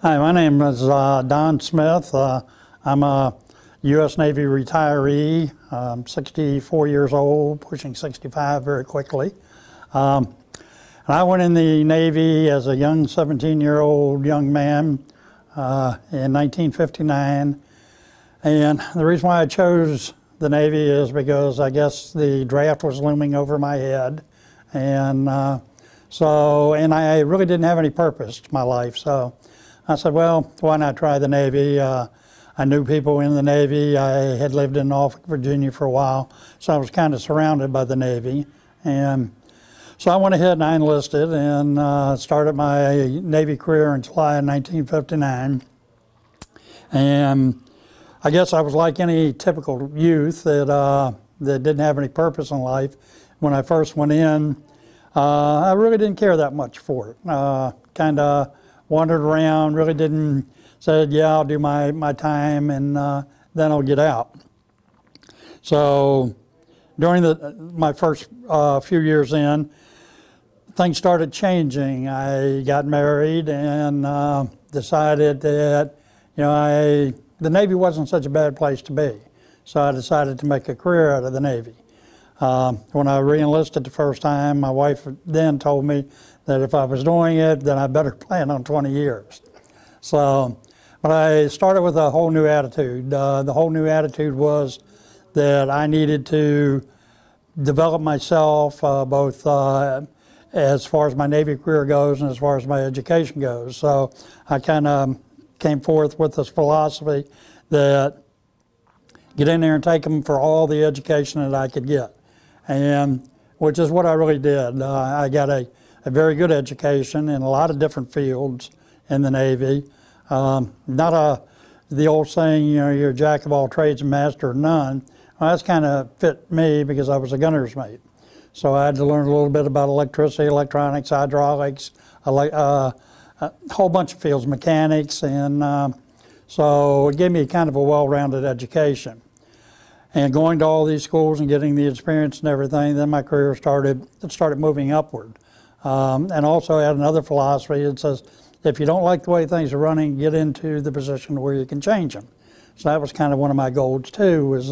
Hi, my name is Don Smith. I'm a U.S. Navy retiree. I'm 64 years old, pushing 65 very quickly. And I went in the Navy as a young 17-year-old young man in 1959. And the reason why I chose the Navy is because I guess the draft was looming over my head. And I really didn't have any purpose to my life. So I said, well, why not try the Navy? I knew people in the Navy. I had lived in Norfolk, Virginia for a while, so I was kind of surrounded by the Navy. And so I went ahead and I enlisted and started my Navy career in July of 1959. And I guess I was like any typical youth that didn't have any purpose in life. When I first went in, I really didn't care that much for it. Kind of wandered around, really didn't, said, yeah, I'll do my time and then I'll get out. So during my first few years in, things started changing. I got married and decided that, the Navy wasn't such a bad place to be. So I decided to make a career out of the Navy. When I re-enlisted the first time, my wife then told me that if I was doing it, then I better plan on 20 years. So, but I started with a whole new attitude. The whole new attitude was that I needed to develop myself, both as far as my Navy career goes and as far as my education goes. So I kind of came forth with this philosophy that get in there and take them for all the education that I could get. And which is what I really did. I got a very good education in a lot of different fields in the Navy. The old saying, you're a jack of all trades and master of none. Well, that's kind of fit me because I was a gunner's mate. So I had to learn a little bit about electricity, electronics, hydraulics, a whole bunch of fields, mechanics, and so it gave me kind of a well-rounded education. And going to all these schools and getting the experience and everything, then my career started moving upward. And also I had another philosophy that says, if you don't like the way things are running, get into the position where you can change them. So that was kind of one of my goals too, was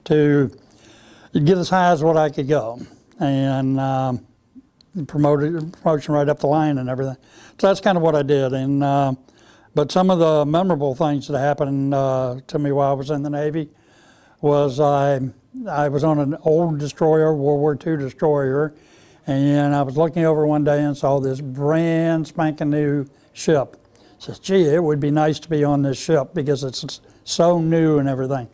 to get as high as what I could go, and promotion right up the line and everything. So that's kind of what I did. And but some of the memorable things that happened to me while I was in the Navy was I was on an old destroyer, World War II destroyer, and I was looking over one day and saw this brand spanking new ship. I said, gee, it would be nice to be on this ship because it's so new and everything.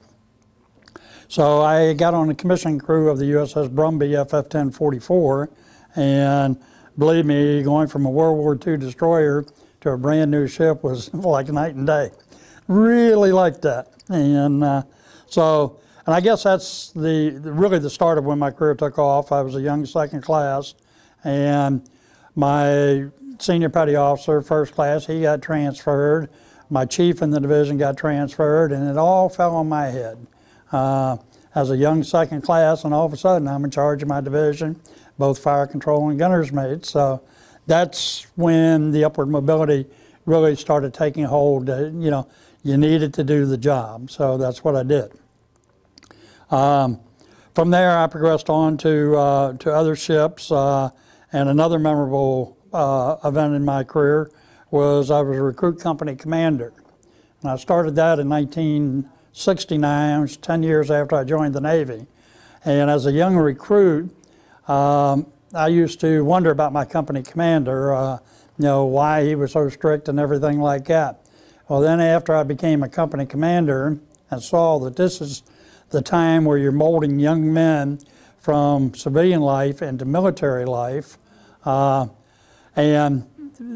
So I got on the commissioning crew of the USS Brumby FF-1044, and believe me, going from a World War II destroyer to a brand new ship was like night and day. Really liked that. And and I guess that's really the start of when my career took off. I was a young second class, and my senior petty officer, first class, he got transferred. My chief in the division got transferred, and it all fell on my head. As a young second class, and all of a sudden I'm in charge of my division, both fire control and gunner's mate. So that's when the upward mobility really started taking hold. You needed to do the job, so that's what I did. From there, I progressed on to other ships, and another memorable event in my career was I was a recruit company commander. And I started that in 1969, which was 10 years after I joined the Navy. And as a young recruit, I used to wonder about my company commander, why he was so strict and everything like that. Well, then after I became a company commander and saw that this is the time where you're molding young men from civilian life into military life, and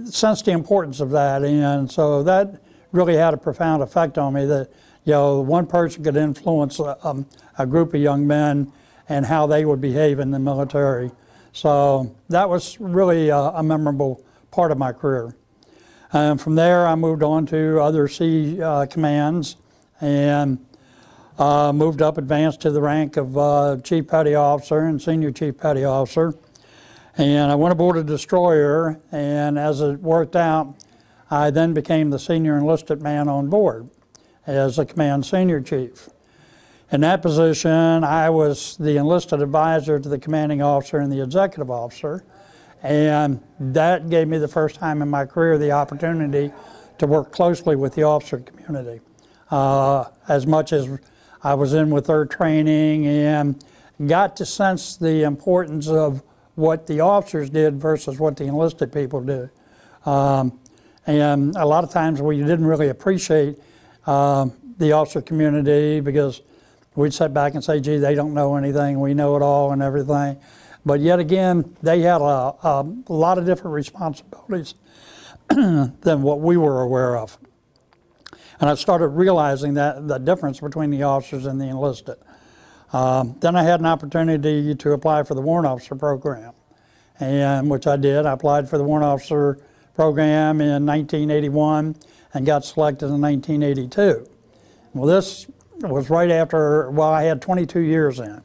sensed the importance of that. And so that really had a profound effect on me, that one person could influence a group of young men and how they would behave in the military. So that was really a memorable part of my career. And from there I moved on to other sea commands, and moved up, advanced to the rank of Chief Petty Officer and Senior Chief Petty Officer. And I went aboard a destroyer, and as it worked out, I then became the senior enlisted man on board as a command senior chief. In that position, I was the enlisted advisor to the commanding officer and the executive officer, and that gave me the first time in my career the opportunity to work closely with the officer community. As much as I was in with their training and got to sense the importance of what the officers did versus what the enlisted people did. And a lot of times we didn't really appreciate the officer community because we'd sit back and say, gee, they don't know anything, we know it all and everything. But yet again, they had a lot of different responsibilities than what we were aware of. And I started realizing that the difference between the officers and the enlisted. Then I had an opportunity to apply for the warrant officer program, and which I did. I applied for the warrant officer program in 1981 and got selected in 1982. Well, this was right after, well, I had 22 years in.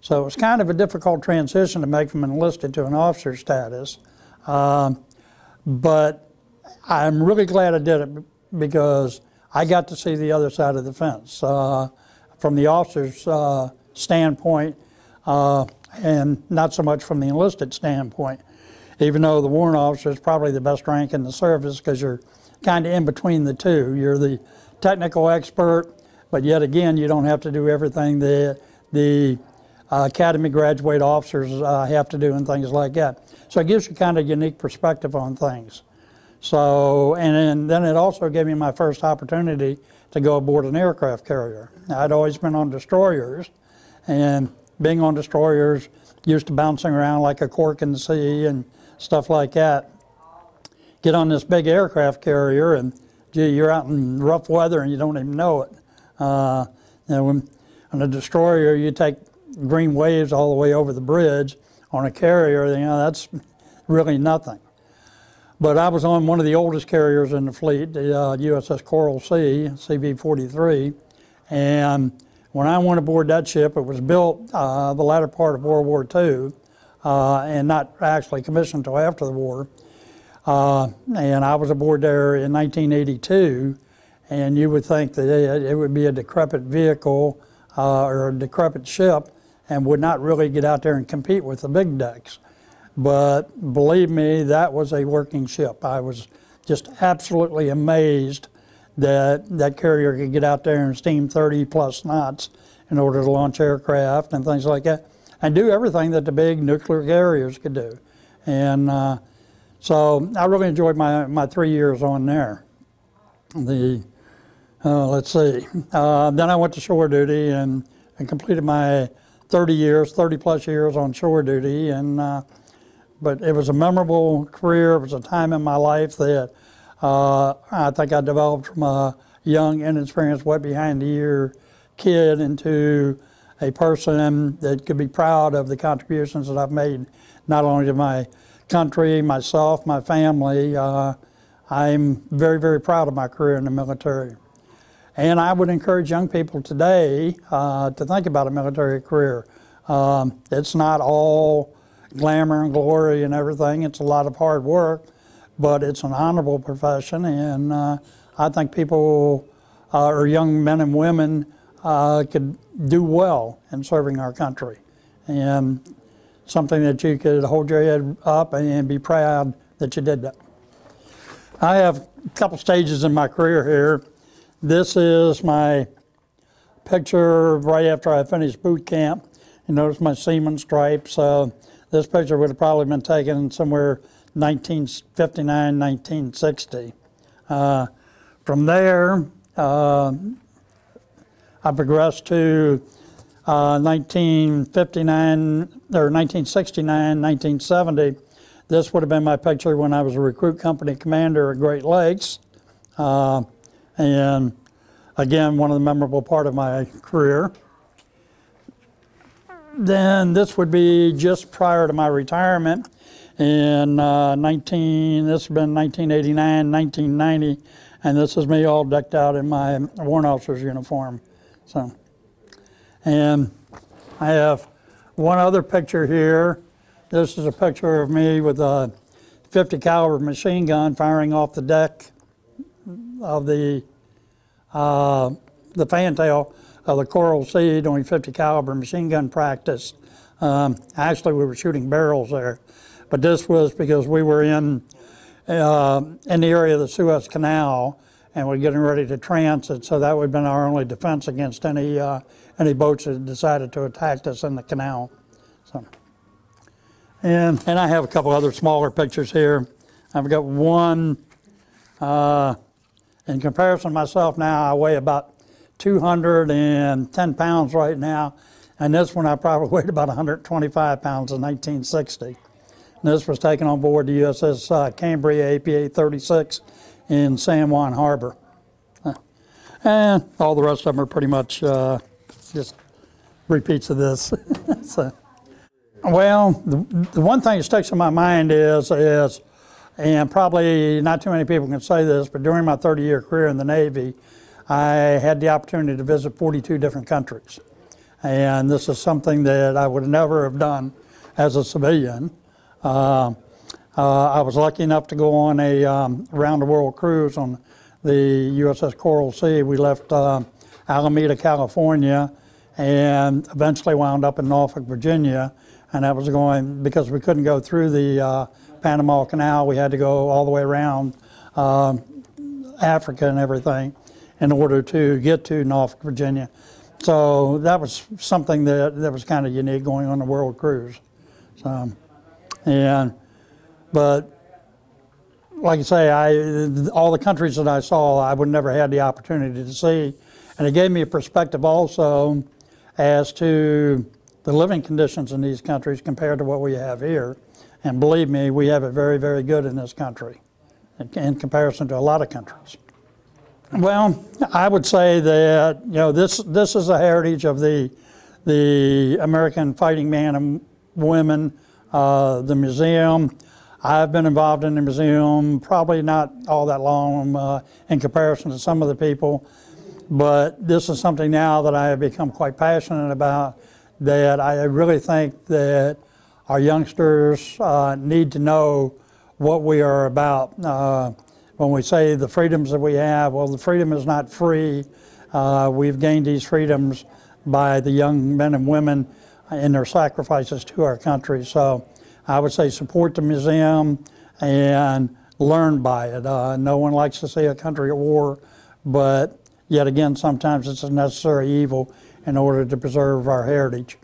So it was kind of a difficult transition to make from enlisted to an officer status. But I'm really glad I did it because I got to see the other side of the fence from the officer's standpoint and not so much from the enlisted standpoint, even though the warrant officer is probably the best rank in the service because you're kind of in between the two. You're the technical expert, but yet again, you don't have to do everything that the academy graduate officers have to do and things like that. So it gives you kind of unique perspective on things. So, and then it also gave me my first opportunity to go aboard an aircraft carrier. I'd always been on destroyers, and being on destroyers, used to bouncing around like a cork in the sea and stuff like that. Get on this big aircraft carrier and gee, you're out in rough weather and you don't even know it. You know, when on a destroyer you take green waves all the way over the bridge. On a carrier, you know, that's really nothing. But I was on one of the oldest carriers in the fleet, the USS Coral Sea, CV-43, and when I went aboard that ship, it was built the latter part of World War II and not actually commissioned until after the war. And I was aboard there in 1982, and you would think that it would be a decrepit vehicle or a decrepit ship and would not really get out there and compete with the big decks. But believe me, that was a working ship. I was just absolutely amazed that that carrier could get out there and steam 30 plus knots in order to launch aircraft and things like that, and do everything that the big nuclear carriers could do. And so I really enjoyed my 3 years on there. Let's see, then I went to shore duty and completed my 30 plus years on shore duty, and but it was a memorable career. It was a time in my life that I think I developed from a young, inexperienced, wet behind the ear kid into a person that could be proud of the contributions that I've made, not only to my country, myself, my family. I'm very, very proud of my career in the military. And I would encourage young people today to think about a military career. It's not all glamour and glory and everything. It's a lot of hard work, but it's an honorable profession, and I think people, or young men and women, could do well in serving our country. And something that you could hold your head up and be proud that you did that. I have a couple stages in my career here. This is my picture right after I finished boot camp. You notice my seaman stripes. This picture would have probably been taken somewhere 1959, 1960. From there, I progressed to 1959 or 1969, 1970. This would have been my picture when I was a recruit company commander at Great Lakes. And again, one of the memorable part of my career. Then this would be just prior to my retirement in this has been 1989, 1990, and this is me all decked out in my warrant officer's uniform. So, and I have one other picture here. This is a picture of me with a .50 caliber machine gun firing off the deck of the fantail of the Coral Sea doing 50 caliber machine gun practice. Actually, we were shooting barrels there, but this was because we were in the area of the Suez Canal, and we're getting ready to transit, so that would have been our only defense against any boats that decided to attack us in the canal. So, and I have a couple other smaller pictures here. I've got one, in comparison to myself now, I weigh about 210 pounds right now, and this one I probably weighed about 125 pounds in 1960. And this was taken on board the USS Cambria APA-36 in San Juan Harbor. And all the rest of them are pretty much just repeats of this. So, well, the one thing that sticks in my mind is, and probably not too many people can say this, but during my 30-year career in the Navy, I had the opportunity to visit 42 different countries. And this is something that I would never have done as a civilian. I was lucky enough to go on a round-the-world cruise on the USS Coral Sea. We left Alameda, California, and eventually wound up in Norfolk, Virginia. And that was going, because we couldn't go through the Panama Canal, we had to go all the way around Africa and everything in order to get to Norfolk, Virginia. So that was something that was kind of unique going on a world cruise. So, but like I say, all the countries that I saw, I would never had the opportunity to see. And it gave me a perspective also as to the living conditions in these countries compared to what we have here. And believe me, we have it very, very good in this country in comparison to a lot of countries. Well, I would say that, you know, this is a heritage of the American fighting men and women, the museum. I've been involved in the museum probably not all that long in comparison to some of the people, but this is something now that I have become quite passionate about, that I really think that our youngsters need to know what we are about. When we say the freedoms that we have, well, the freedom is not free. We've gained these freedoms by the young men and women in their sacrifices to our country. So I would say support the museum and learn by it. No one likes to see a country at war, but yet again, sometimes it's a necessary evil in order to preserve our heritage.